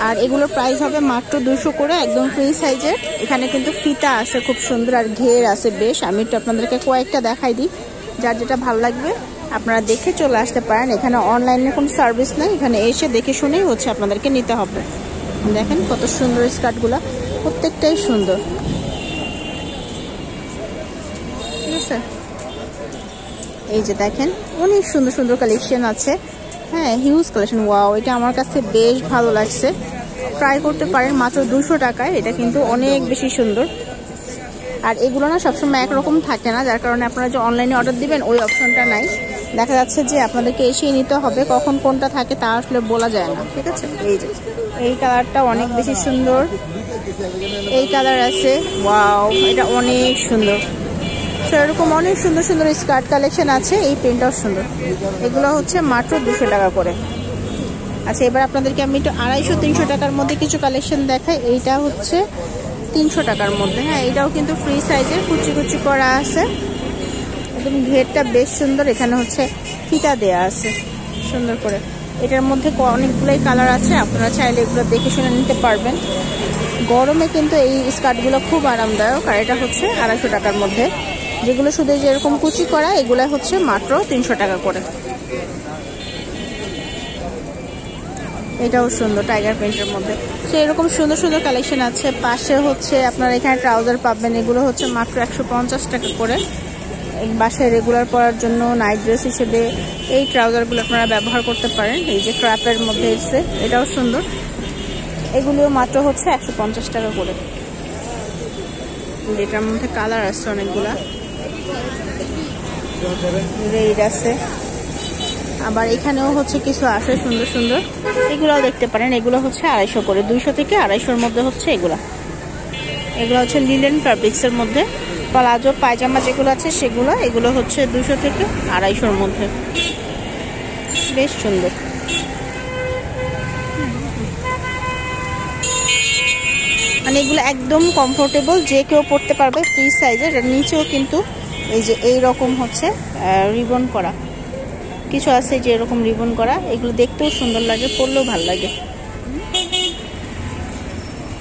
আর এগুলোর প্রাইস হবে মাত্র 200 করে, একদম ফ্রি সাইজের। এখানে কিন্তু ফিতা আছে খুব সুন্দর, আর ঘের আছে বেশ। আমি একটু আপনাদেরকে কয়েকটা দেখাই দিই, যার যেটা ভালো লাগবে আপনারা দেখে চলে আসতে পারেন। এখানে অনলাইনে কোনো সার্ভিস নেই, এখানে এসে দেখে শুনেই হচ্ছে আপনাদেরকে নিতে হবে। দেখেন কত সুন্দর স্কার্টগুলো, প্রত্যেকটাই সুন্দর, ঠিক আছে। এই যে দেখেন অনেক সুন্দর সুন্দর কালেকশন আছে, হ্যাঁ হিউজ কালেকশন। ওয়াও, এটা আমার কাছে বেশ ভালো লাগছে, ট্রাই করতে পারেন মাত্র 200 টাকায়। এটা কিন্তু অনেক বেশি সুন্দর। আর এগুলো না সবসময় একরকম থাকে না, যার কারণে আপনারা যে অনলাইনে অর্ডার দিবেন ওই অপশনটা নাই। দেখা যাচ্ছে যে আপনাদেরকে এসেই নিতে হবে, কখন কোনটা থাকে তা আসলে বলা যায় না, ঠিক আছে। এই যে এই কালারটা অনেক বেশি সুন্দর, এই কালার আছে, ওয়াও এটা অনেক সুন্দর। সেরকম অনেক সুন্দর সুন্দর স্কার্ট কালেকশন আছে, এই প্রিন্টটাও সুন্দর। এগুলো হচ্ছে মাত্র 200 টাকা করে। আচ্ছা, এবার আপনাদেরকে আমি একটু 250-300 টাকার মধ্যে কিছু কালেকশন দেখাই। এইটা হচ্ছে 300 টাকার মধ্যে, হ্যাঁ এটাও কিন্তু ফ্রি সাইজের, কুচি কুচি করা আছে, একদম ঘেরটা বেশ সুন্দর। এখানে হচ্ছে ফিতা দেয়া আছে সুন্দর করে। এটার মধ্যে অনেকগুলোই কালার আছে, আপনারা চাইলে এগুলো দেখে শুনে নিতে পারবেন। গরমে কিন্তু এই স্কার্টগুলো খুব আরামদায়ক। আর এটা হচ্ছে 250 টাকার মধ্যে। যেগুলো শুধু যেরকম কুচি করা, এগুলো হচ্ছে মাত্র 300 টাকা করে। এটাও সুন্দর টাইগার প্রিন্টের মধ্যে। তো এরকম সুন্দর সুন্দর কালেকশন আছে। পাশে হচ্ছে আপনারা এখানে ট্রাউজার পাবেন, এগুলো হচ্ছে মাত্র 150 টাকা করে। বাসায় রেগুলার পরার জন্য নাইট ড্রেস হিসেবে এই ট্রাউজারগুলো আপনারা ব্যবহার করতে পারেন। এই যে ক্র্যাপের মধ্যে এসছে, এটাও সুন্দর। এগুলিও মাত্র হচ্ছে 150 টাকা করে। এটার মধ্যে কালার আছে অনেকগুলা, রেড আছে, আবার এখানেও হচ্ছে কিছু আছে সুন্দর সুন্দর, এগুলোও দেখতে পারেন। এগুলো হচ্ছে 250 করে, 200 থেকে 250-র মধ্যে হচ্ছে এগুলো হচ্ছে লিলেন ফ্যাব্রিক্সের মধ্যে। প্লাজো পায়জামা যেগুলো আছে সেগুলো, এগুলো হচ্ছে 200 থেকে 250-র মধ্যে, বেশ সুন্দর। মানে এগুলো একদম কমফোর্টেবল, যে কেউ পরতে পারবে, ফ্রি সাইজের। এর নিচেও কিন্তু এই যে এইরকম হচ্ছে রিবন করা কিছু আছে, যে এরকম রিবন করা, এগুলো দেখতেও সুন্দর লাগে, পরলেও ভালো লাগে।